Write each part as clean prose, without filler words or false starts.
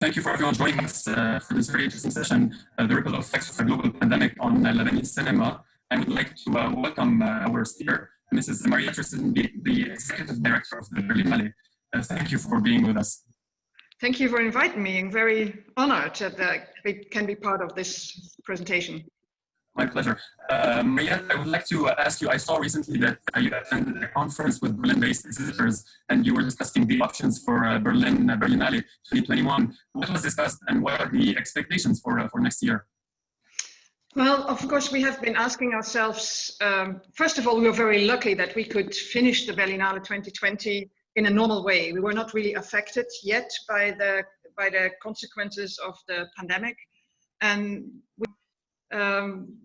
Thank you for everyone joining us for this very interesting session, The Ripple Effects of a Global Pandemic on Lebanese Cinema. I would like to welcome our speaker, Mrs. Mariette, the Executive Director of the Berlinale. Thank you for being with us. Thank you for inviting me. I'm very honored that we can be part of this presentation. My pleasure. Mariette, I would like to ask you, I saw recently that you attended a conference with Berlin-based visitors and you were discussing the options for Berlinale 2021. What was discussed and what are the expectations for next year? Well, of course, we have been asking ourselves, first of all, we were very lucky that we could finish the Berlinale 2020 in a normal way. We were not really affected yet by the consequences of the pandemic. And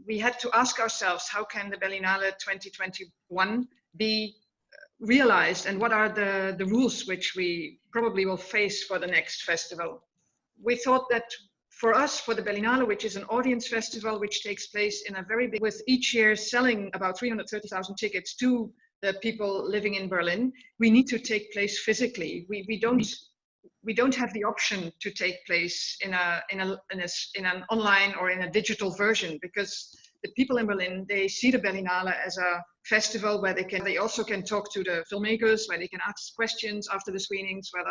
we had to ask ourselves, how can the Berlinale 2021 be realized and what are the rules which we probably will face for the next festival? We thought that for us, for the Berlinale, which is an audience festival which takes place in a very big, with each year selling about 330,000 tickets to the people living in Berlin, we need to take place physically. We don't have the option to take place in an online or in a digital version, because the people in Berlin, they see the Berlinale as a festival where they also can talk to the filmmakers, where they can ask questions after the screenings, where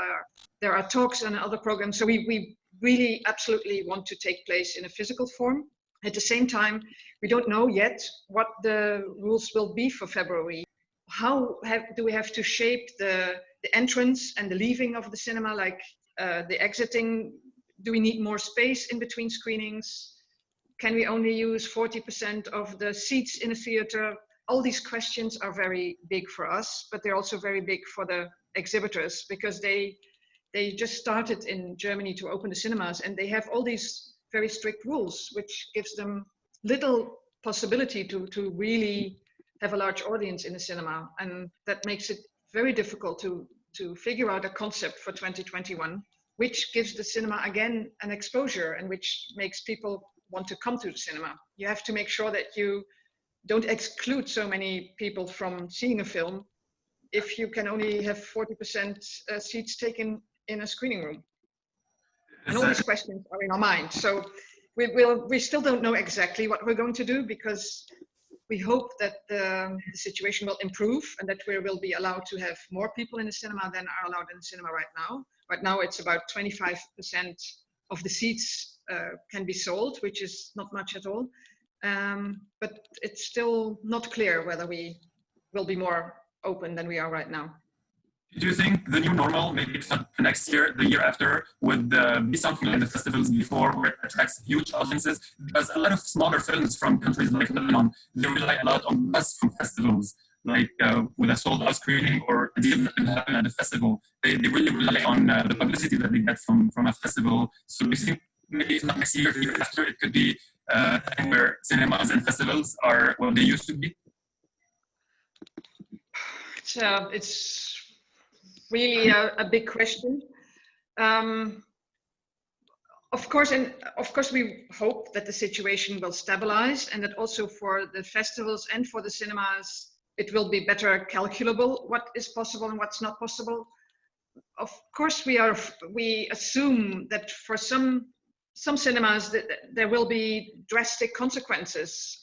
there are talks and other programs. So we really absolutely want to take place in a physical form. At the same time, we don't know yet what the rules will be for February. How do we have to shape the entrance and the leaving of the cinema, like the exiting? Do we need more space in between screenings? Can we only use 40% of the seats in a theater? All these questions are very big for us, but they're also very big for the exhibitors, because they just started in Germany to open the cinemas, and they have all these very strict rules, which gives them little possibility to really have a large audience in the cinema. And that makes it very difficult to figure out a concept for 2021, which gives the cinema again an exposure and which makes people want to come to the cinema. You have to make sure that you don't exclude so many people from seeing a film if you can only have 40% seats taken in a screening room. And all these questions are in our mind. So we still don't know exactly what we're going to do, because we hope that the situation will improve and that we will be allowed to have more people in the cinema than are allowed in the cinema right now. Right now, it's about 25% of the seats can be sold, which is not much at all. But it's still not clear whether we will be more open than we are right now. Do you think the new normal, maybe it's not next year, the year after, would be something like the festivals before, where it attracts huge audiences? Because a lot of smaller films from countries like Lebanon, they rely a lot on buzz from festivals, like with a sold-out screening or a deal that can happen at a festival. They really rely on the publicity that they get from a festival. So do you think maybe if not next year, the year after, it could be a time where cinemas and festivals are what they used to be? It's really a big question. Of course, we hope that the situation will stabilize and that also for the festivals and for the cinemas, it will be better calculable what is possible and what's not possible. Of course, we assume that for some cinemas that there will be drastic consequences.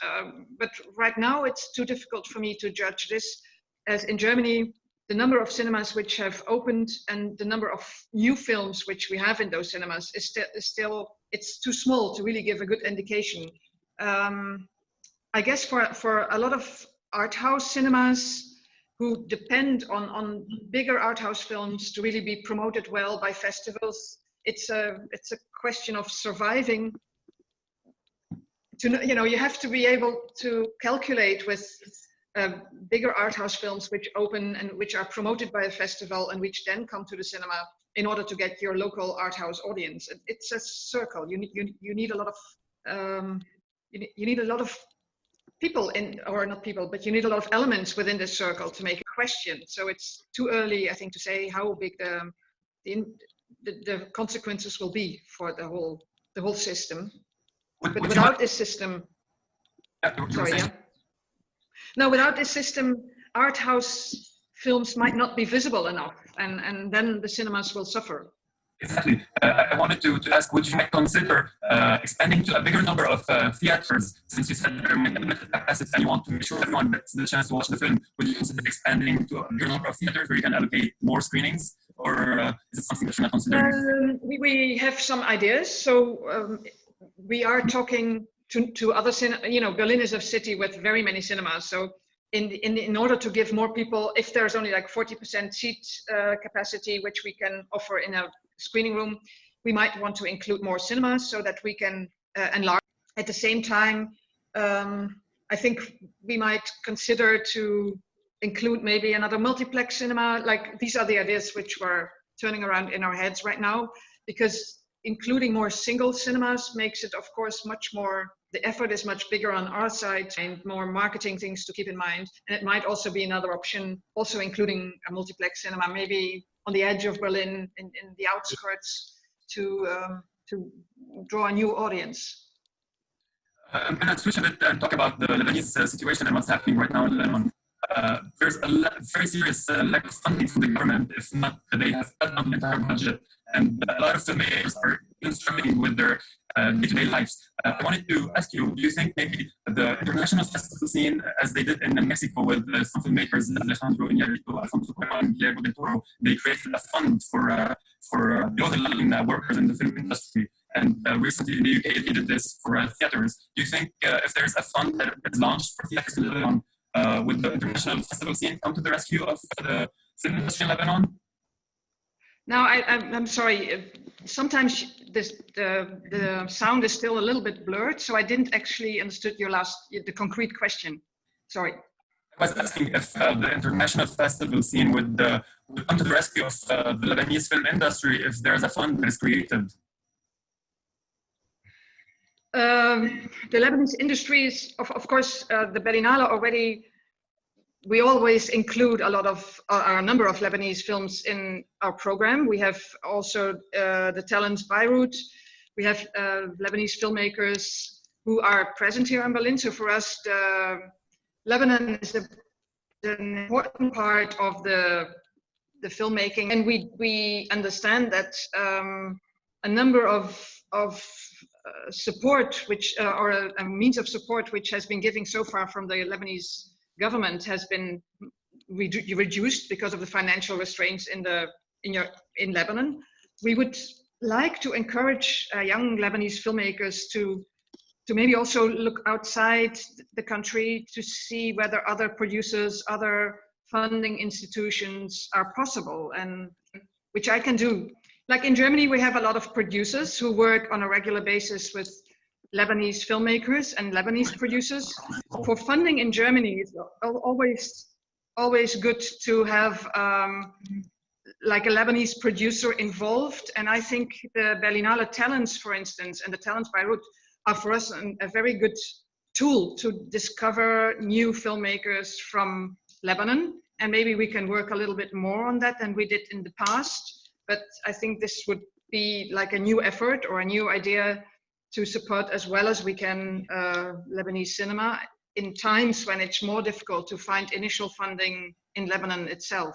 But right now, it's too difficult for me to judge this, as in Germany, the number of cinemas which have opened and the number of new films which we have in those cinemas is still, it's too small to really give a good indication. I guess for a lot of art house cinemas who depend on bigger art house films to really be promoted well by festivals, it's a question of surviving. You have to be able to calculate with bigger art house films which open and which are promoted by a festival and which then come to the cinema in order to get your local art house audience. It's a circle. You need a lot of you need a lot of people in, or not people, but you need a lot of elements within this circle to make a question. So it's too early, I think, to say how big the consequences will be for the whole system. But without this system, sorry, yeah. No, without this system, art house films might not be visible enough, and then the cinemas will suffer. Exactly. I wanted to ask, would you might consider expanding to a bigger number of theaters, since you said there might be limited capacity and you want to make sure everyone gets the chance to watch the film? Would you consider expanding to a bigger number of theaters where you can allocate more screenings, or is it something that you're not considering? We have some ideas. So we are talking to other Berlin is a city with very many cinemas. So in order to give more people, if there's only like 40% seat capacity, which we can offer in a screening room, we might want to include more cinemas so that we can enlarge. At the same time, I think we might consider to include maybe another multiplex cinema. Like, these are the ideas which were turning around in our heads right now, because including more single cinemas makes it, of course, much more, the effort is much bigger on our side and more marketing things to keep in mind. And it might also be another option, also including a multiplex cinema, maybe on the edge of Berlin, in the outskirts, to draw a new audience. I'm going to switch a bit and talk about the Lebanese situation and what's happening right now in Lebanon. There's a very serious lack of funding from the government. If not, they have cut down the entire budget, and a lot of filmmakers are struggling with their day-to-day lives. I wanted to ask you, do you think maybe the international festival scene, as they did in Mexico with some filmmakers, Alejandro Iñárritu, Alfonso Cuarón, and Guillermo del Toro, they created a fund for the other workers in the film industry? And recently in the UK, they did this for theaters. Do you think if there's a fund that is launched for theaters in Lebanon, would the international festival scene come to the rescue of the film industry in Lebanon? Now, I'm sorry. Sometimes the sound is still a little bit blurred, so I didn't actually understood the concrete question. Sorry. I was asking if the international festival scene would come to the rescue of the Lebanese film industry if there's a fund that is created. The Lebanese industry is, of course, the Berlinale already. We always include a number of Lebanese films in our program. We have also the Talents Beirut. We have Lebanese filmmakers who are present here in Berlin. So for us, Lebanon is an important part of the filmmaking, and we understand that a number of support, which or a means of support, which has been given so far from the Lebanese government, has been reduced because of the financial restraints in Lebanon. We would like to encourage young Lebanese filmmakers to maybe also look outside the country to see whether other producers, other funding institutions are possible, and which I can do. Like in Germany, we have a lot of producers who work on a regular basis with Lebanese filmmakers and Lebanese producers. For funding in Germany, it's always good to have like a Lebanese producer involved. And I think the Berlinale Talents, for instance, and the Talents Beirut are for us a very good tool to discover new filmmakers from Lebanon. And maybe we can work a little bit more on that than we did in the past. But I think this would be like a new effort or a new idea to support as well as we can Lebanese cinema in times when it's more difficult to find initial funding in Lebanon itself.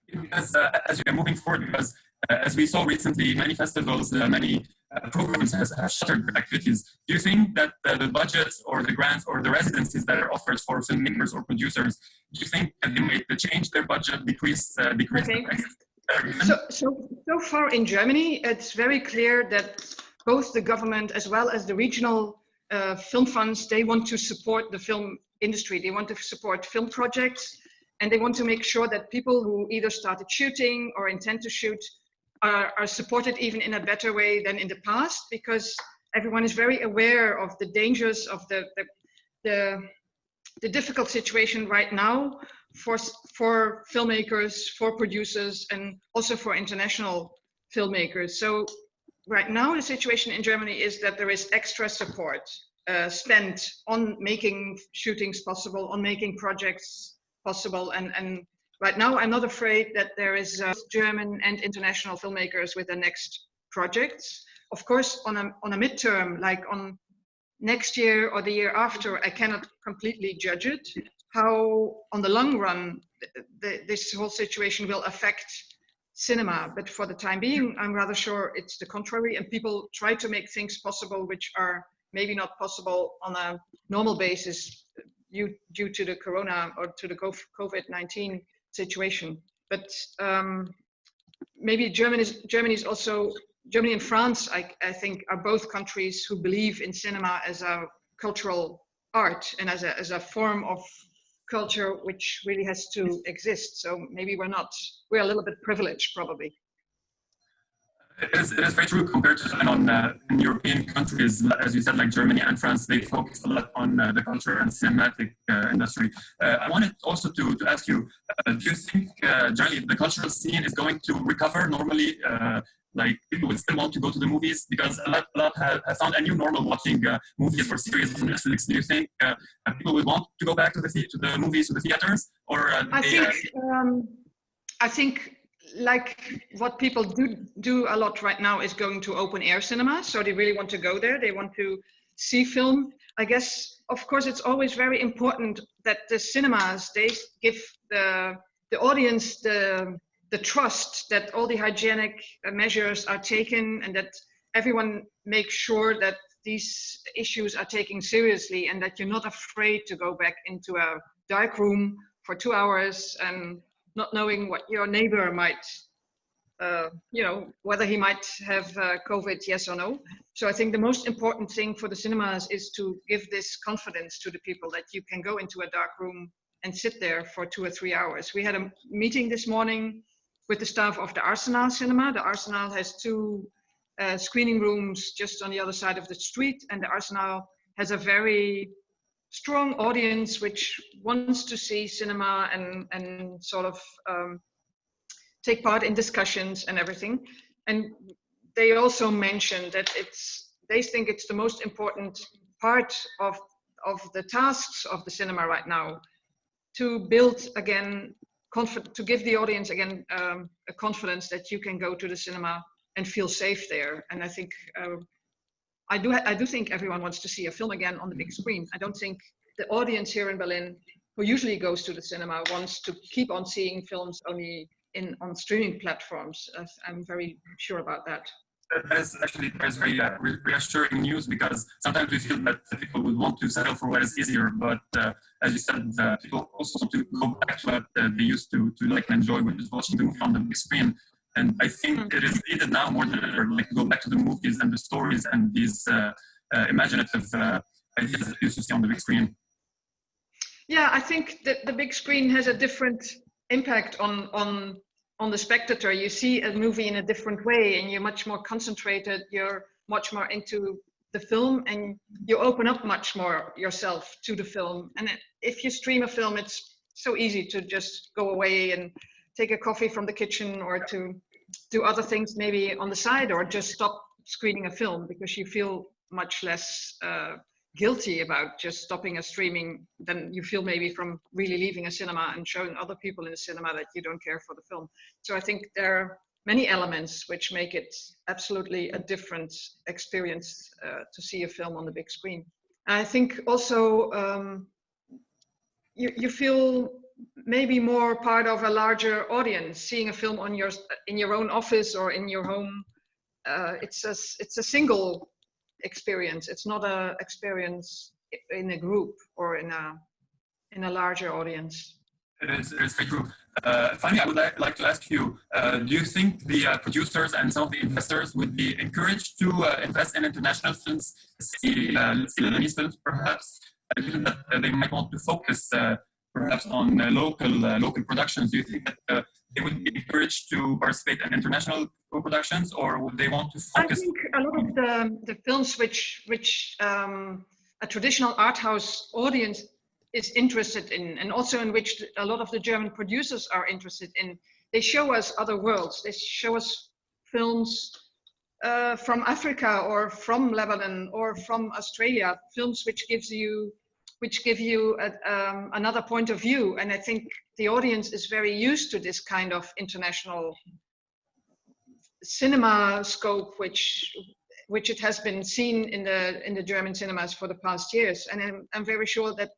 Because as we are moving forward, because as we saw recently, many festivals, many programs have shuttered their activities. Do you think that the budgets or the grants or the residencies that are offered for filmmakers or producers, do you think that they might change their budget, decrease okay. The price? So far in Germany, it's very clear that both the government as well as the regional film funds, they want to support the film industry. They want to support film projects, and they want to make sure that people who either started shooting or intend to shoot are supported even in a better way than in the past, because everyone is very aware of the dangers of the difficult situation right now for filmmakers, for producers, and also for international filmmakers. So right now, the situation in Germany is that there is extra support spent on making shootings possible, on making projects possible. And right now, I'm not afraid that there is German and international filmmakers with the next projects. Of course, on a midterm, like on next year or the year after, I cannot completely judge it. How, on the long run, this whole situation will affect cinema. But for the time being, I'm rather sure it's the contrary, and people try to make things possible which are maybe not possible on a normal basis due to the corona or to the COVID-19 situation. But maybe Germany and France, I think, are both countries who believe in cinema as a cultural art and as a form of culture which really has to exist. So maybe we're a little bit privileged, probably. It is very true compared to in European countries, as you said, like Germany and France, they focus a lot on the culture and cinematic industry. I wanted also to ask you, do you think generally the cultural scene is going to recover normally? Like people would still want to go to the movies because a lot have found a new normal watching movies or series on Netflix. Do you think people would want to go back to the movies, to the theaters, or I think like what people do a lot right now is going to open air cinema. So they really want to go there. They want to see film. I guess, of course, it's always very important that the cinemas, they give the audience the trust that all the hygienic measures are taken and that everyone makes sure that these issues are taken seriously and that you're not afraid to go back into a dark room for 2 hours and not knowing what your neighbor might, whether he might have COVID, yes or no. So I think the most important thing for the cinemas is to give this confidence to the people that you can go into a dark room and sit there for 2 or 3 hours. We had a meeting this morning with the staff of the Arsenal Cinema. The Arsenal has 2 screening rooms just on the other side of the street, and the Arsenal has a very strong audience which wants to see cinema and sort of take part in discussions and everything. And they also mentioned that they think it's the most important part of the tasks of the cinema right now, to build again to give the audience again a confidence that you can go to the cinema and feel safe there. And I think I do think everyone wants to see a film again on the big screen. I don't think the audience here in Berlin, who usually goes to the cinema, wants to keep on seeing films only on streaming platforms. I'm very sure about that. That is actually very reassuring news, because sometimes we feel that people would want to settle for what is easier. But as you said, people also want to go back to what they used to like and enjoy, which is watching the movie on the big screen. And I think it is needed now more than ever, like to go back to the movies and the stories and these imaginative ideas that you used to see on the big screen. Yeah, I think that the big screen has a different impact on the spectator. You see a movie in a different way, and you're much more concentrated. You're much more into the film, and you open up much more yourself to the film. And if you stream a film, it's so easy to just go away and take a coffee from the kitchen, or to do other things maybe on the side, or just stop screening a film, because you feel much less guilty about just stopping a streaming than you feel maybe from really leaving a cinema and showing other people in the cinema that you don't care for the film. So I think there are many elements which make it absolutely a different experience to see a film on the big screen. I think also you feel maybe more part of a larger audience, seeing a film in your own office or in your home. It's a single experience. It's not an experience in a group or in a larger audience. It is very true. Finally, I would like to ask you, do you think the producers and some of the investors would be encouraged to invest in international films, Lebanese films perhaps, given that they might want to focus perhaps on local productions? Do you think that they would be encouraged to participate in international co-productions, or would they want to focus? I think a lot of the films which a traditional art house audience is interested in, and also in which a lot of the German producers are interested in, they show us other worlds. They show us films from Africa or from Lebanon or from Australia, films which give you another point of view. And I think the audience is very used to this kind of international cinema scope, which it has been seen in the German cinemas for the past years. And I'm very sure that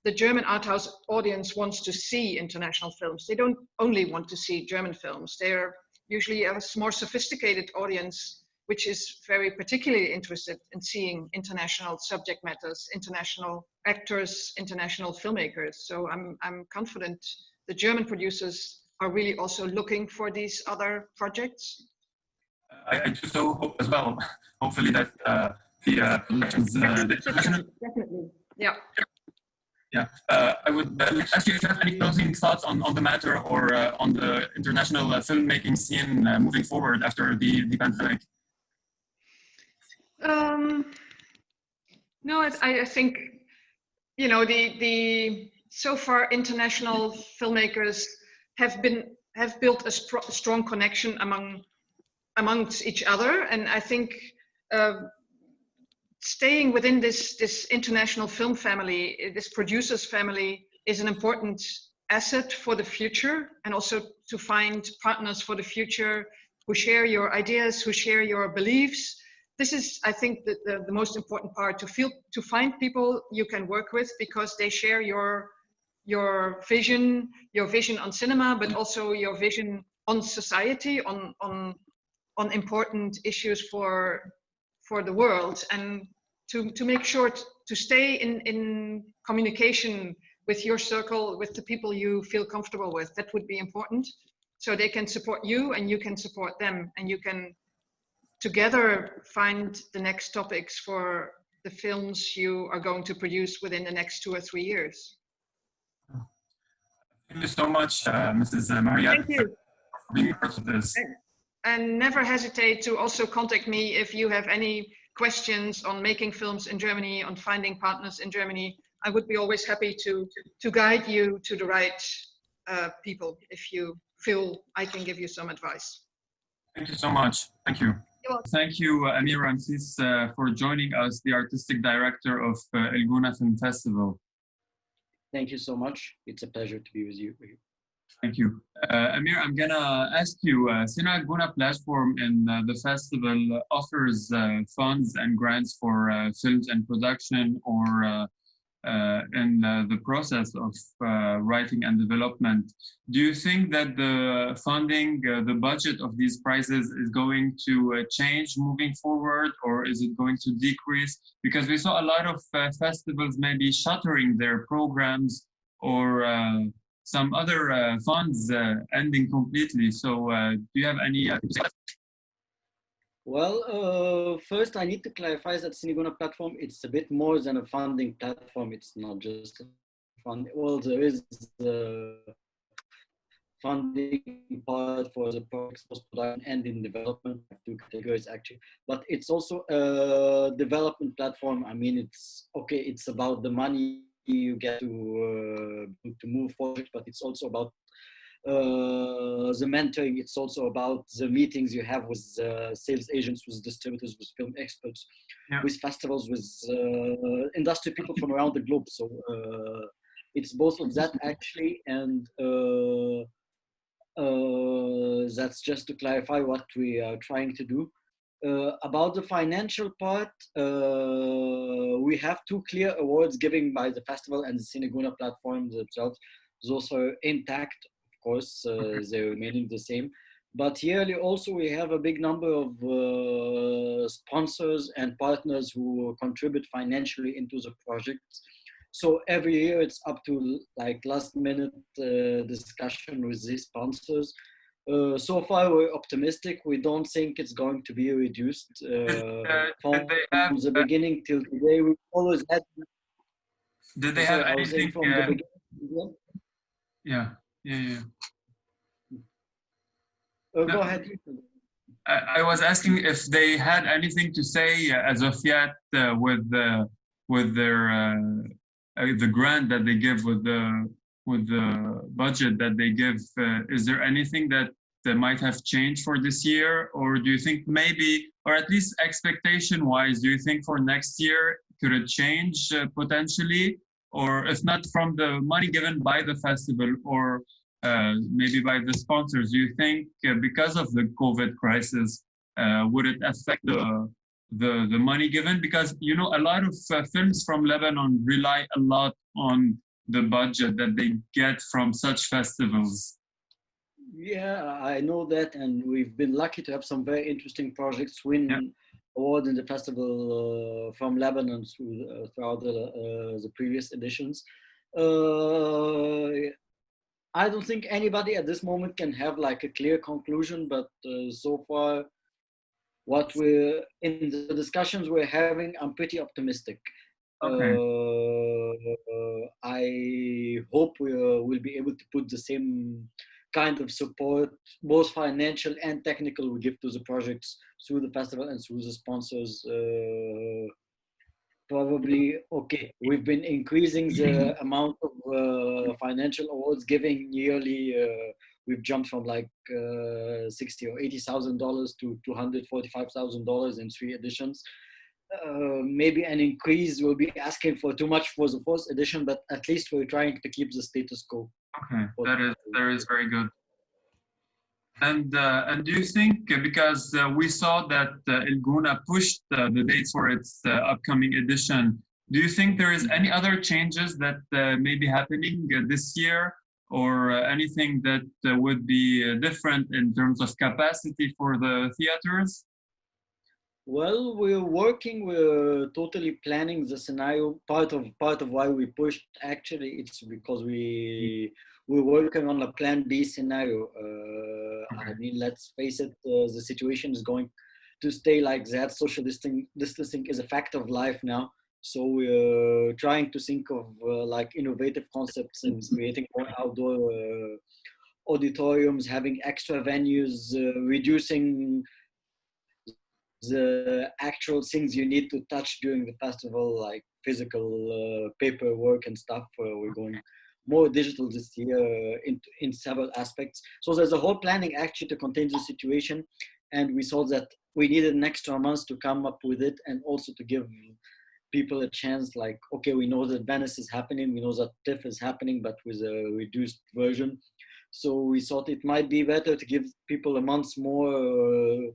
the German art house audience wants to see international films. They don't only want to see German films. They're usually a more sophisticated audience, which is very particularly interested in seeing international subject matters, international actors, international filmmakers. So I'm confident the German producers are really also looking for these other projects. I do so hope as well. Hopefully that the productions, definitely, yeah. Yeah, I would like to ask you if you have any closing thoughts on the matter or on the international filmmaking scene moving forward after the pandemic. No, I think, you know, the so far international filmmakers have built a strong connection amongst each other, and I think staying within this international film family, this producers family, is an important asset for the future, and also to find partners for the future who share your ideas, who share your beliefs. This is, I think, the most important part, to find people you can work with because they share your vision on cinema, but also your vision on society, on important issues for the world, and to make sure to stay in communication with your circle, with the people you feel comfortable with. That would be important, so they can support you and you can support them, and you can together find the next topics for the films you are going to produce within the next 2 or 3 years. Thank you so much, Mrs. Mariette, Thank you for being part of this. And never hesitate to also contact me if you have any questions on making films in Germany, on finding partners in Germany. I would be always happy to guide you to the right people if you feel I can give you some advice. Thank you so much. Thank you. Thank you, Amir Ramses, for joining us, the artistic director of El Gouna Film Festival. Thank you so much. It's a pleasure to be with you. Thank you. Amir, I'm gonna ask you, Sina Gouna platform in the festival offers funds and grants for films and production, or in the process of writing and development. Do you think that the funding, the budget of these prizes is going to change moving forward, or is it going to decrease? Because we saw a lot of festivals maybe shuttering their programs, or some other funds ending completely. So do you have any Well, first I need to clarify that Sina Gouna platform, it's a bit more than a funding platform. It's not just a fund. Well, there is the funding part for the projects post-production and in development, two categories actually. But it's also a development platform. I mean, it's okay. It's about the money you get to move forward, but it's also about the mentoring. It's also about the meetings you have with sales agents, with distributors, with film experts, with festivals, with industry people from around the globe. So it's both of that actually, and that's just to clarify what we are trying to do. About the financial part, we have two clear awards given by the festival and the Sina Gouna platform themselves. Those are intact. Course, they're remaining the same, but yearly also we have a big number of sponsors and partners who contribute financially into the projects. So every year it's up to like last minute discussion with these sponsors. So far we're optimistic. We don't think it's going to be reduced. From the beginning till today, we always had. Did they have anything from the beginning? Yeah. Go ahead. I was asking if they had anything to say as of yet with their the grant that they give, with the budget that they give. Is there anything that might have changed for this year, or do you think maybe, or at least expectation-wise, do you think for next year could it change potentially? Or if not from the money given by the festival, or maybe by the sponsors, do you think because of the COVID crisis, would it affect the money given? Because, you know, a lot of films from Lebanon rely a lot on the budget that they get from such festivals. Yeah, I know that, and we've been lucky to have some very interesting projects win Yeah. awards in the festival from Lebanon throughout the previous editions. Uh, I don't think anybody at this moment can have like a clear conclusion, but so far, what we're in the discussions we're having, I'm pretty optimistic. Okay. I hope we'll be able to put the same kind of support, both financial and technical, we give to the projects through the festival and through the sponsors. Probably okay. We've been increasing the amount of financial awards giving yearly. We've jumped from like $60,000 or $80,000 to $245,000 in 3 editions. Maybe an increase will be asking for too much for the fourth edition, but at least we're trying to keep the status quo. Okay. That is very good. And do you think because we saw that El Gouna pushed the dates for its upcoming edition, do you think there is any other changes that may be happening this year, or anything that would be different in terms of capacity for the theaters? Well, we're totally planning the scenario. Part of why we pushed actually it's because we're working on a plan B scenario. I mean, let's face it, the situation is going to stay like that. Social distancing is a fact of life now. So we're trying to think of like innovative concepts and creating more outdoor auditoriums, having extra venues, reducing the actual things you need to touch during the festival, like physical paperwork and stuff. We're going more digital this year in several aspects. So there's a whole planning actually to contain the situation. And we saw that we needed an extra month to come up with it, and also to give people a chance, like, okay, we know that Venice is happening, we know that TIFF is happening, but with a reduced version. So we thought it might be better to give people a month more,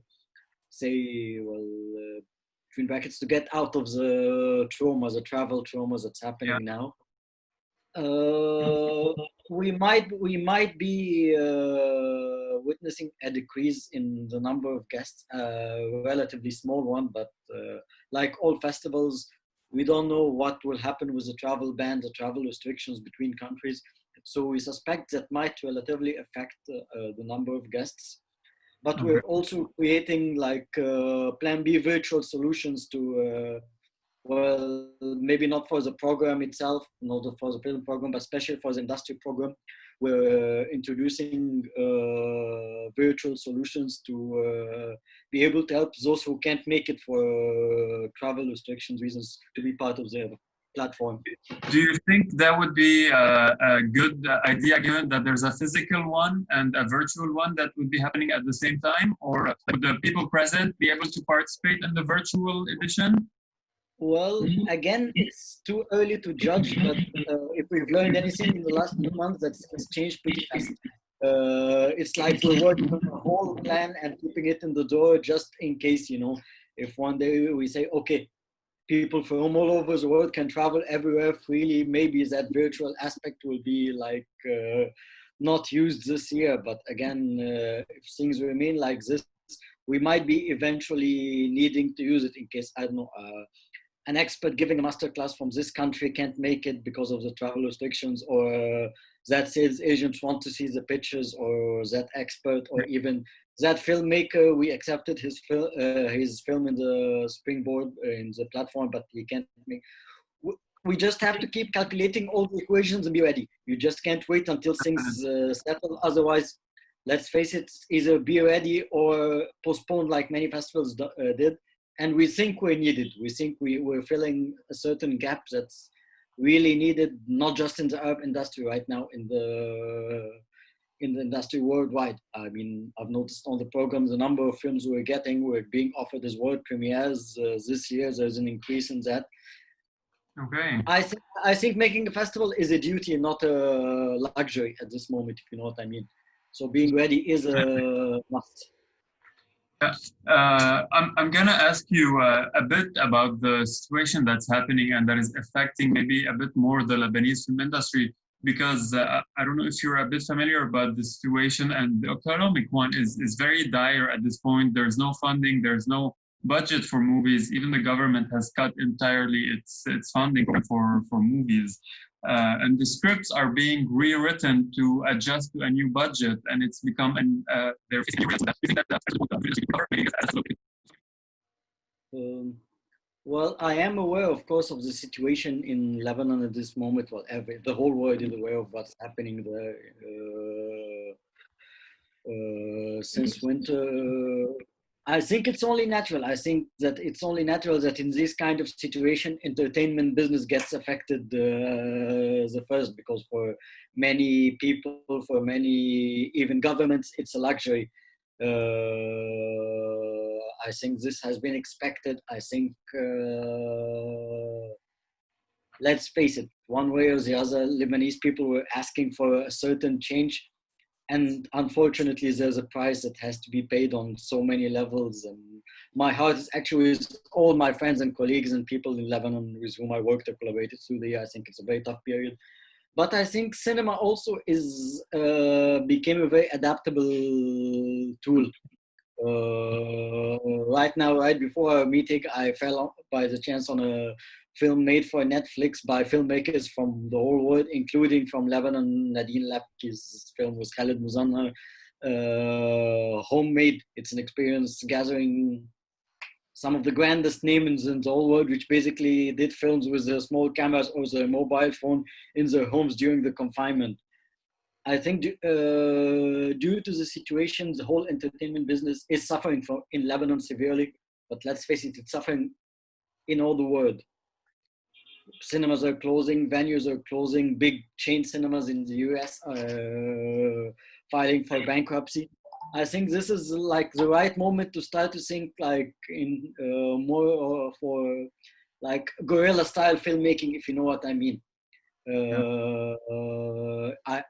between brackets, to get out of the trauma, the travel trauma that's Yeah. happening now. We might be witnessing a decrease in the number of guests, relatively small one, but like all festivals, we don't know what will happen with the travel ban, the travel restrictions between countries. So we suspect that might relatively affect the number of guests. But we're also creating like Plan B virtual solutions to, well, maybe not for the program itself, not for the film program, but especially for the industry program. We're introducing virtual solutions to be able to help those who can't make it for travel restrictions reasons to be part of their platform. Do you think that would be a good idea, given that there's a physical one and a virtual one that would be happening at the same time? Or would the people present be able to participate in the virtual edition? Well, again, it's too early to judge, but if we've learned anything in the last 2 months, that things changed pretty fast. It's like we're working on a whole plan and keeping it in the door just in case, if one day we say, okay, people from all over the world can travel everywhere freely, maybe that virtual aspect will be like not used this year. But again, if things remain like this, we might be eventually needing to use it in case, I don't know, an expert giving a masterclass from this country can't make it because of the travel restrictions, or that sales agents want to see the pictures, or that expert, or even that filmmaker. We accepted his film in the springboard in the platform, but he can't make. We just have to keep calculating all the equations and be ready. You just can't wait until things settle. Otherwise, let's face it, either be ready or postpone like many festivals did. And we think we're needed. We think we're filling a certain gap that's really needed, not just in the Arab industry right now, in the industry worldwide. I mean, I've noticed on the program, the number of films we're being offered as world premieres this year. There's an increase in that. Okay. I think making a festival is a duty, not a luxury at this moment, if you know what I mean. So being ready is a must. I'm gonna ask you a bit about the situation that's happening and that is affecting maybe a bit more the Lebanese film industry. because I don't know if you're a bit familiar about the situation, and the economic one is very dire at this point. There's no funding, there's no budget for movies. Even the government has cut entirely its funding for movies. And the scripts are being rewritten to adjust to a new budget, and it's become they're facing real that. You think that Well, I am aware, of course, of the situation in Lebanon at this moment. Well, the whole world is aware of what's happening there since winter. I think it's only natural. I think that it's only natural that in this kind of situation, entertainment business gets affected the first, because for many people, for many even governments, it's a luxury. I think this has been expected. I think, let's face it, one way or the other, Lebanese people were asking for a certain change. And unfortunately, there's a price that has to be paid on so many levels. And my heart is actually with all my friends and colleagues and people in Lebanon with whom I worked or collaborated through the year. I think it's a very tough period. But I think cinema also became a very adaptable tool. Right now, right before our meeting, I fell by the chance on a film made for Netflix by filmmakers from the whole world, including from Lebanon. Nadine Lapki's film was Khaled Muzannar, Homemade. It's an experience gathering some of the grandest names in the whole world, which basically did films with their small cameras or their mobile phone in their homes during the confinement. I think due to the situation, the whole entertainment business is suffering in Lebanon severely. But let's face it, it's suffering in all the world. Cinemas are closing, venues are closing, big chain cinemas in the US are filing for bankruptcy. I think this is like the right moment to start to think like in more for like guerrilla style filmmaking, if you know what I mean.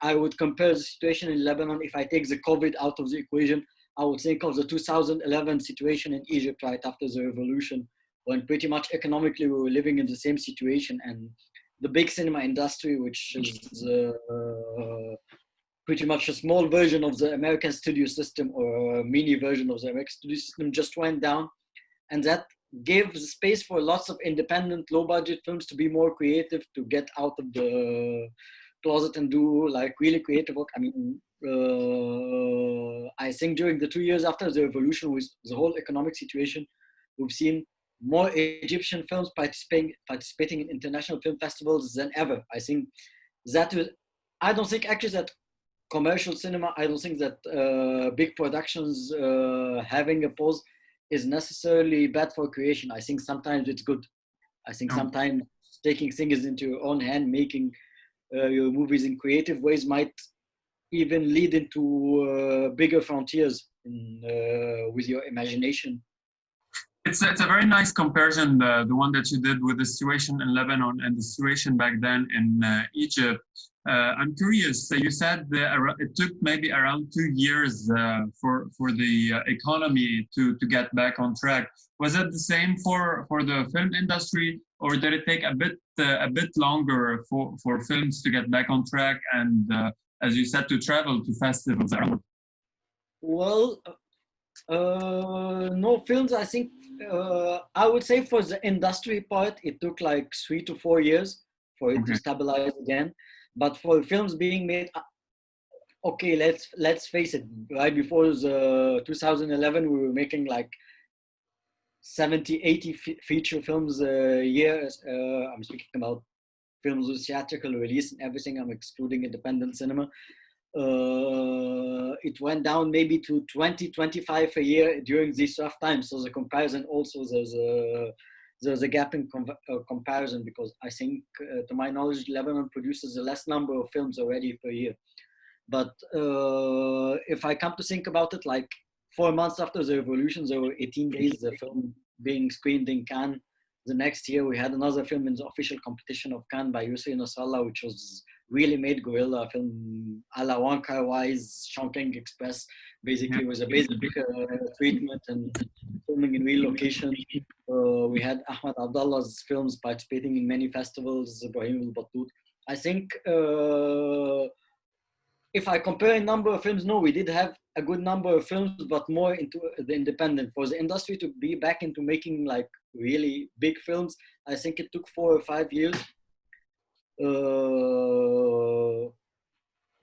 I would compare the situation in Lebanon. If I take the COVID out of the equation, I would think of the 2011 situation in Egypt right after the revolution, when pretty much economically we were living in the same situation, and the big cinema industry, which is pretty much a small version of the American studio system or a mini version of the American studio system, just went down. And that gave space for lots of independent, low-budget films to be more creative, to get out of the closet and do like really creative work. I mean, I think during the 2 years after the revolution, with the whole economic situation, we've seen more Egyptian films participating in international film festivals than ever. I think that I don't think actually that commercial cinema, I don't think that big productions having a pause is necessarily bad for creation. I think sometimes it's good. I think sometimes taking things into your own hand, making your movies in creative ways might even lead into bigger frontiers with your imagination. It's a very nice comparison, the one that you did with the situation in Lebanon and the situation back then in Egypt. I'm curious, you said it took maybe around 2 years for the economy to get back on track. Was it the same for the film industry, or did it take a bit longer for films to get back on track and, as you said, to travel to festivals around? Well, no, films, I think, I would say for the industry part, it took like 3 to 4 years for it to stabilize again. But for films being made, okay, let's face it, right before the 2011, we were making like 70, 80 feature films a year. I'm speaking about films with theatrical release and everything. I'm excluding independent cinema. It went down maybe to 20, 25 a year during these rough times. So the comparison also, there's a gap in comparison, because I think, to my knowledge, Lebanon produces a less number of films already per year. But if I come to think about it, like 4 months after the revolution, there were 18 days the film being screened in Cannes. The next year, we had another film in the official competition of Cannes by Yusri Nasrallah, which was really made guerrilla film, a la Wonka wise, Chongqing Express, basically with a basic treatment and filming in real locations. We had Ahmed Abdallah's films participating in many festivals, Ibrahim al-Batut. I think if I compare a number of films, no, we did have a good number of films, but more into the independent. For the industry to be back into making like really big films, I think it took 4 or 5 years.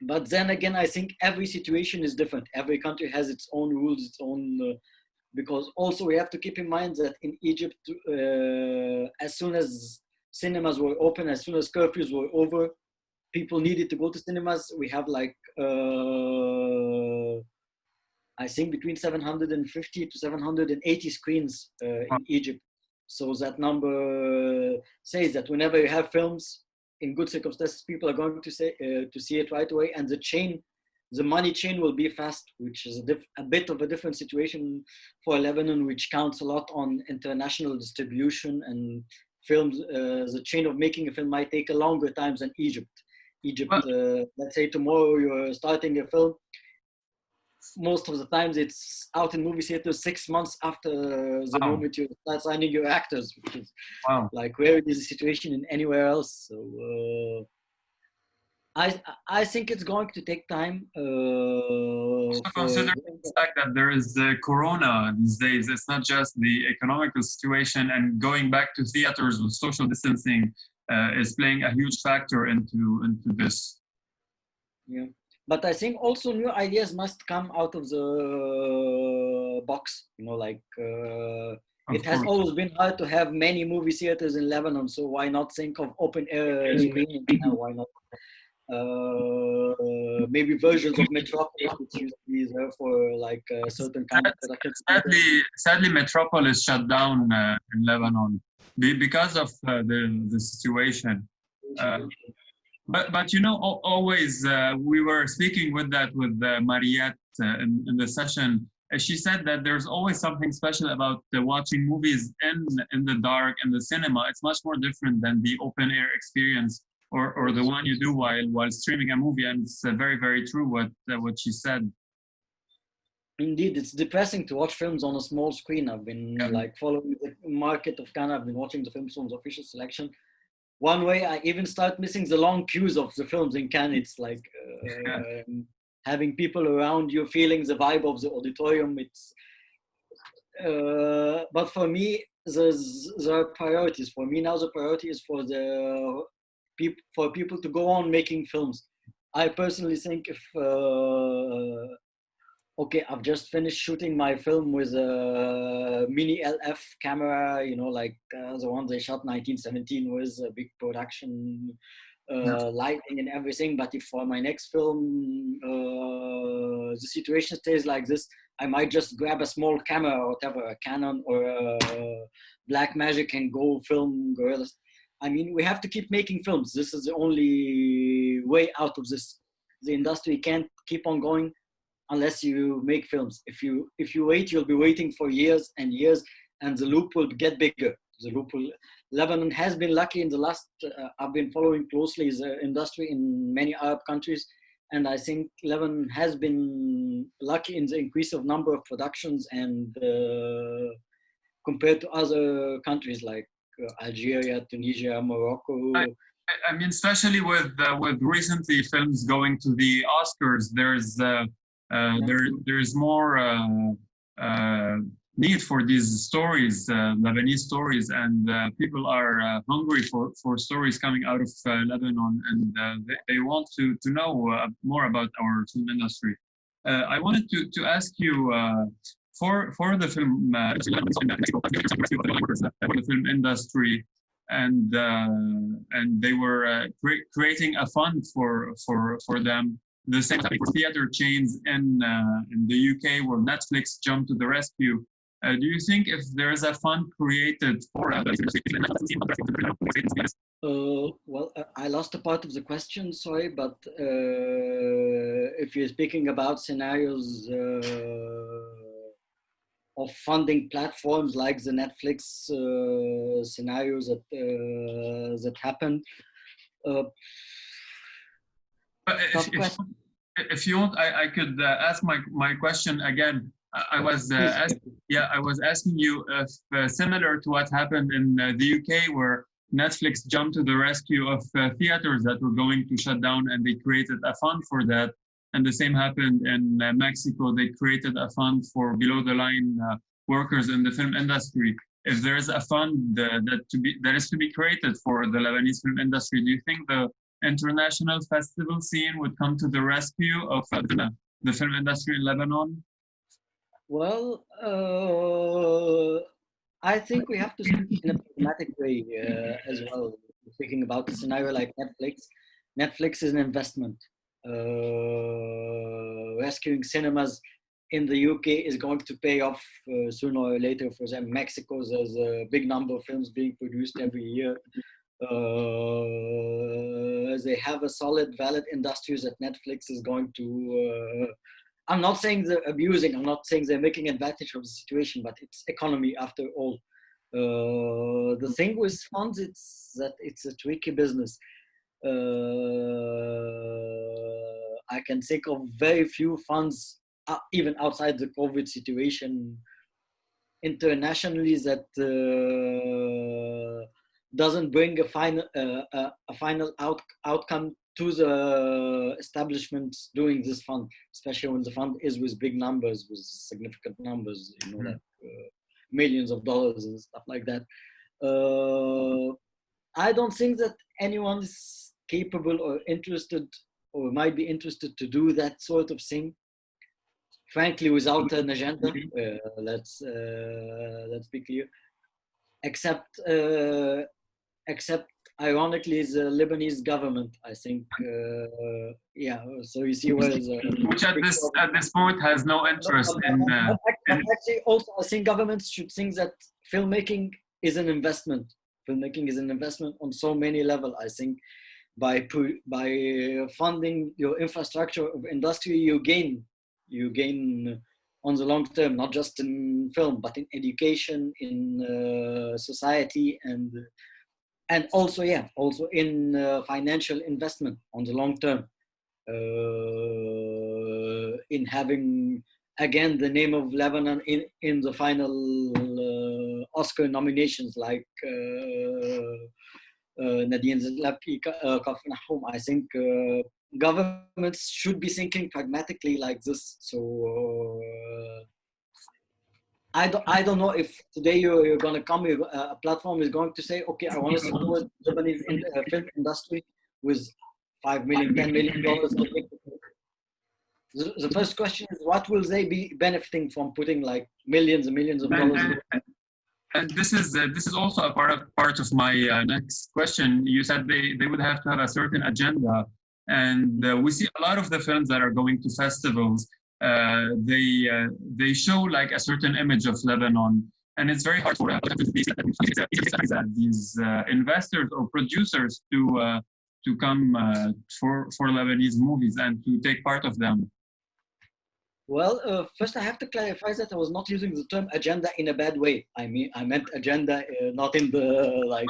But then again, I think every situation is different. Every country has its own rules, its own. Because also we have to keep in mind that in Egypt, as soon as cinemas were open, as soon as curfews were over, people needed to go to cinemas. We have like, I think between 750 to 780 screens in Egypt. So that number says that whenever you have films in good circumstances, people are going to see it right away. And the money chain will be fast, which is a bit of a different situation for Lebanon, which counts a lot on international distribution and films. The chain of making a film might take a longer time than Egypt. Let's say tomorrow you're starting a film. Most of the times it's out in movie theaters 6 months after the moment you start signing your actors, which is like rare is the situation in anywhere else. So I think it's going to take time. Considering the fact that there is Corona these days, it's not just the economical situation, and going back to theaters with social distancing is playing a huge factor into this. Yeah, but I think also new ideas must come out of the box. You know, like it has always been hard to have many movie theaters in Lebanon, so why not think of open air screening now? Why not? Maybe versions of Metropolis, which used to be there for like a certain kind of production. Sadly, Metropolis shut down in Lebanon because of the situation. But you know, always we were speaking with Mariette in the session. She said that there's always something special about watching movies in the dark in the cinema. It's much more different than the open air experience or the one you do while streaming a movie. And it's very, very true what she said. Indeed, it's depressing to watch films on a small screen. I've been like following the market of Ghana. I've been watching the films from the official selection. One way I even start missing the long queues of the films in Cannes. It's like having people around you, feeling the vibe of the auditorium. It's but for me, there are priorities. For me now, the priority is for people to go on making films. I personally think if okay, I've just finished shooting my film with a mini LF camera, you know, like the ones they shot 1917 with a big production, lighting and everything. But if for my next film, the situation stays like this, I might just grab a small camera or whatever, a Canon or a Blackmagic and go film gorillas. I mean, we have to keep making films. This is the only way out of this. The industry can't keep on going unless you make films. If you wait, you'll be waiting for years and years, and the loop will get bigger. Lebanon has been lucky in the last, I've been following closely the industry in many Arab countries, and I think Lebanon has been lucky in the increase of number of productions and compared to other countries like Algeria, Tunisia, Morocco. I mean, especially with recently films going to the Oscars, there's more need for these stories, Lebanese stories, and people are hungry for stories coming out of Lebanon, and they want to know more about our film industry. I wanted to ask you for the film industry, and they were creating a fund for them. The same thing for theater chains in the UK, where Netflix jumped to the rescue. Do you think if there is a fund created for well, I lost a part of the question, sorry, but if you're speaking about scenarios of funding platforms like the Netflix scenarios that happened, if you want, I could ask my question again. I was asking you if similar to what happened in the UK, where Netflix jumped to the rescue of theaters that were going to shut down, and they created a fund for that. And the same happened in Mexico. They created a fund for below the line workers in the film industry. If there is a fund that is to be created for the Lebanese film industry, do you think the international festival scene would come to the rescue of the film industry in Lebanon? Well, I think we have to speak in a pragmatic way as well. Speaking about a scenario like Netflix, Netflix is an investment. Rescuing cinemas in the UK is going to pay off sooner or later. For example, Mexico, there's a big number of films being produced every year. They have a solid, valid industries that Netflix is going to. I'm not saying they're abusing. I'm not saying they're making advantage of the situation, but it's economy after all. The thing with funds, it's that it's a tricky business. I can think of very few funds, even outside the COVID situation, internationally that doesn't bring a final outcome to the establishments doing this fund, especially when the fund is with big numbers, with significant numbers, like millions of dollars and stuff like that. I don't think that anyone is capable or interested or might be interested to do that sort of thing, frankly, without an agenda. Let's be clear. Except ironically, the Lebanese government, I think, so you see where which at this point has no interest in. Actually, also, I think governments should think that filmmaking is an investment. Filmmaking is an investment on so many levels. I think by funding your infrastructure of industry, you gain on the long term, not just in film, but in education, in society, and also in financial investment on the long term, in having again the name of Lebanon in the final Oscar nominations, like Nadine Zlapi, I think governments should be thinking pragmatically like this. So I don't know if today you're going to come, a platform is going to say, okay, I want to support the Lebanese film industry with $5 million, $10 million. The first question is, what will they be benefiting from putting like millions and millions of dollars? And this is also a part of my next question. You said they would have to have a certain agenda, and we see a lot of the films that are going to festivals. They show like a certain image of Lebanon, and it's very hard for these investors or producers to come for Lebanese movies and to take part of them. Well, first I have to clarify that I was not using the term agenda in a bad way. I meant agenda not in the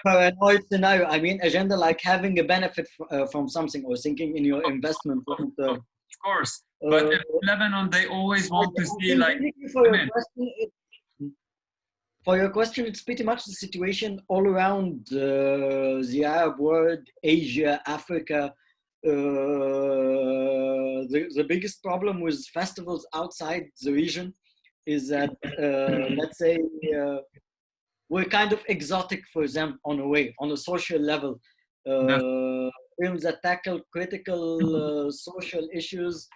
paranoid scenario. I mean agenda like having a benefit from something, or thinking in your investment. Of course, but in Lebanon they always want to see like. For your question, it's pretty much the situation all around the Arab world, Asia, Africa. The biggest problem with festivals outside the region is that, let's say, we're kind of exotic for them on a social level. Films that tackle critical social issues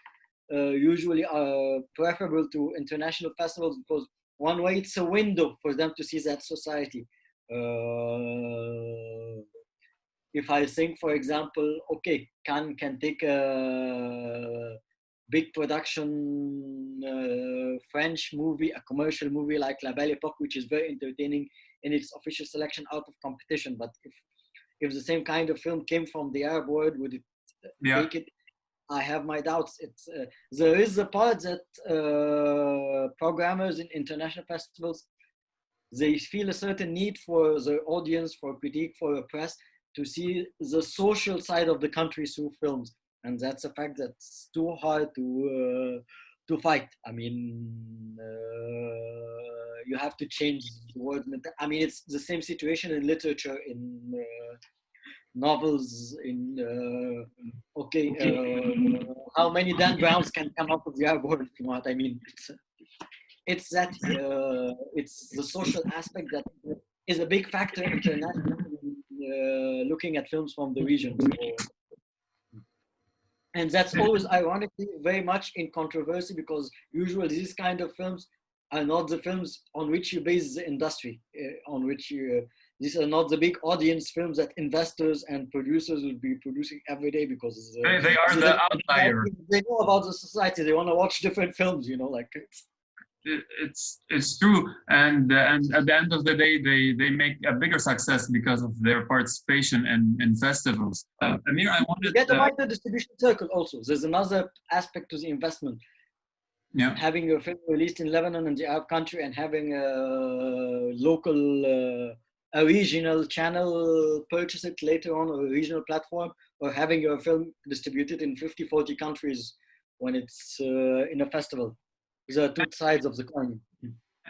usually are preferable to international festivals, because one way it's a window for them to see that society. If I think, for example, okay, can take a big production French movie, a commercial movie like La Belle Époque, which is very entertaining in its official selection out of competition. But if the same kind of film came from the Arab world, would it take it? I have my doubts. There is a part that programmers in international festivals, they feel a certain need for their audience, for critique, for the press, to see the social side of the country through films, and that's a fact that's too hard to fight. I mean, you have to change the word. I mean, it's the same situation in literature, in novels, in how many Dan Browns can come up with the R word, if you know what I mean. It's that it's the social aspect that is a big factor internationally, looking at films from the region. And that's always ironically very much in controversy, because usually these kind of films are not the films on which you base the industry, on which these are not the big audience films that investors and producers will be producing every day, because they are the outlier. They know about the society. They want to watch different films, like it's true, and at the end of the day, they make a bigger success because of their participation in festivals. Amir, I wanted get about the distribution circle also. There's another aspect to the investment. Yeah, having your film released in Lebanon and the Arab country, and having a local, a regional channel purchase it later on, or a regional platform, or having your film distributed in 50-40 countries when it's in a festival. These are two sides of the coin.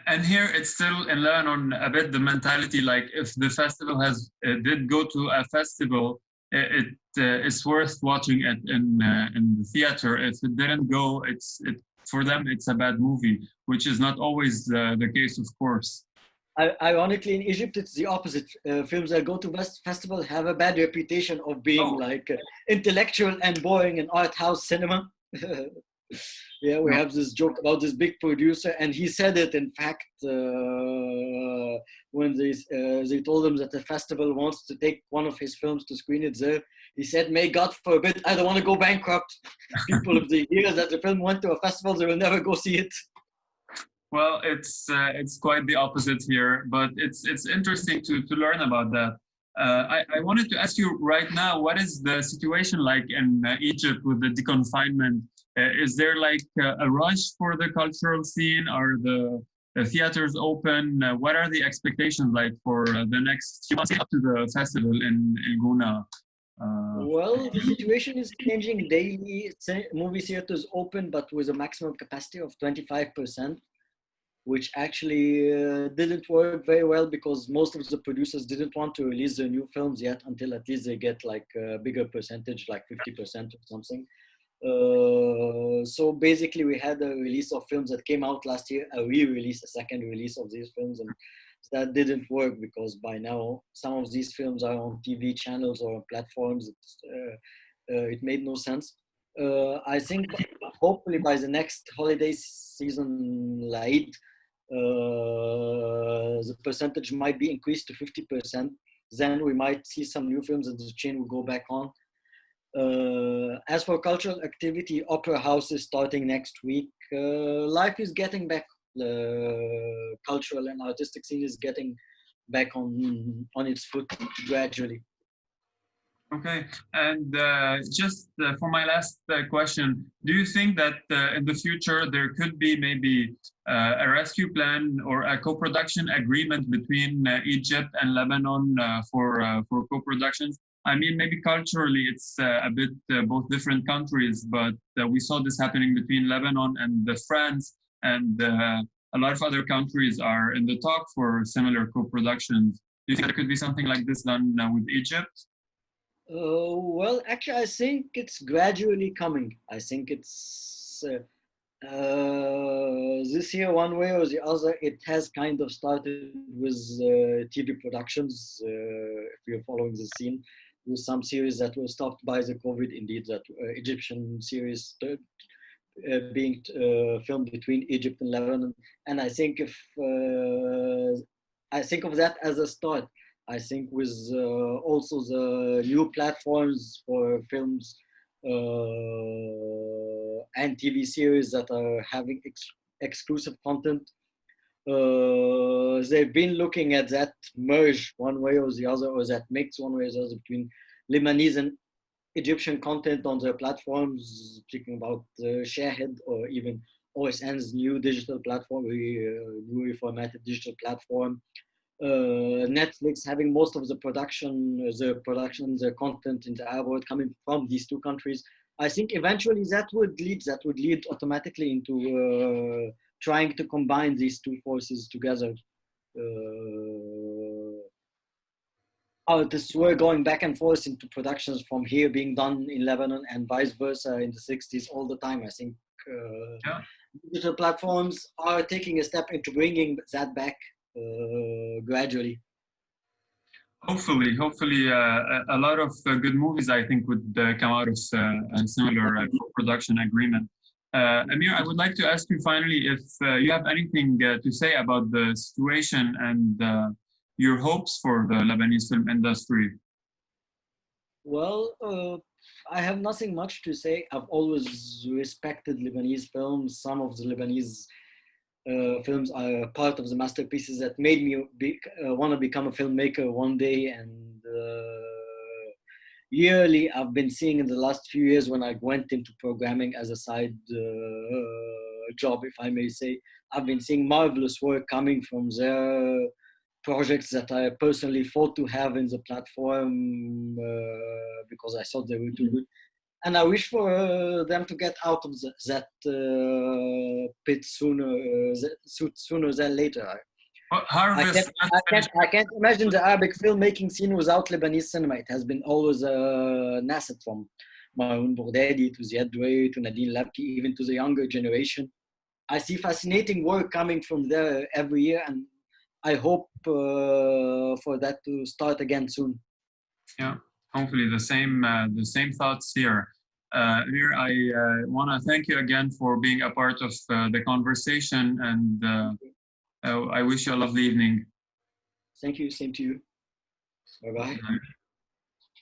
And here it's still in Lebanon a bit the mentality, like if the festival did go to a festival, it's worth watching it in the theater. If it didn't go, for them it's a bad movie, which is not always the case, of course. Ironically, in Egypt, it's the opposite. Films that go to festival have a bad reputation of being intellectual and boring and art house cinema. Yeah, we have this joke about this big producer, and he said it, in fact, when they told him that the festival wants to take one of his films to screen it there. He said, "May God forbid, I don't want to go bankrupt." People, if they hear that the film went to a festival, they will never go see it. Well, it's quite the opposite here, but it's interesting to learn about that. I wanted to ask you right now, what is the situation like in Egypt with the deconfinement? Is there like a rush for the cultural scene? Are the theaters open? What are the expectations like for the next few months up to the festival in Gouna? Well, the situation is changing daily. Movie theaters open, but with a maximum capacity of 25%. Which actually didn't work very well, because most of the producers didn't want to release their new films yet until at least they get like a bigger percentage, like 50% or something. So basically we had a release of films that came out last year, a re-release, a second release of these films, and that didn't work because by now some of these films are on TV channels or on platforms. It made no sense. I think hopefully by the next holiday season, Laid, the percentage might be increased to 50%. Then we might see some new films and the chain will go back on. As for cultural activity, opera house is starting next week. Life is getting back. Cultural and artistic scene is getting back on its foot gradually. Okay, and just for my last question, do you think that in the future there could be maybe a rescue plan or a co-production agreement between Egypt and Lebanon for co-productions? I mean, maybe culturally it's a bit both different countries, but we saw this happening between Lebanon and France, and a lot of other countries are in the talk for similar co-productions. Do you think there could be something like this done with Egypt? Well, actually, I think it's gradually coming. I think it's this year, one way or the other, it has kind of started with TV productions, if you're following the scene, with some series that were stopped by the COVID, indeed, that Egyptian series being filmed between Egypt and Lebanon. And I think I think of that as a start. I think with also the new platforms for films and TV series that are having exclusive content, they've been looking at that merge one way or the other, or that mix one way or the other between Lebanese and Egyptian content on their platforms, speaking about Shahed or even OSN's new digital platform, new reformatted digital platform. Netflix having most of the content in the Arab world coming from these two countries. I think eventually that would lead automatically into trying to combine these two forces together. Artists were going back and forth into productions from here being done in Lebanon and vice versa in the 60s all the time. I think digital platforms are taking a step into bringing that back gradually. Hopefully, a lot of good movies, I think, would come out of a similar production agreement. Amir, I would like to ask you finally if you have anything to say about the situation and your hopes for the Lebanese film industry. Well, I have nothing much to say. I've always respected Lebanese films. Some of the Lebanese films are part of the masterpieces that made me want to become a filmmaker one day. And yearly, I've been seeing in the last few years when I went into programming as a side job, if I may say, I've been seeing marvelous work coming from there. Projects that I personally fought to have in the platform because I thought they were too good. And I wish for them to get out of that pit sooner than later. I can't imagine the Arabic filmmaking scene without Lebanese cinema. It has been always an asset from Maroun Bourdadi to Ziad Douay to Nadine Labki, even to the younger generation. I see fascinating work coming from there every year, and I hope for that to start again soon. Yeah, hopefully the same thoughts here. Amir, I want to thank you again for being a part of the conversation, and I wish you a lovely evening. Thank you. Same to you. Bye-bye.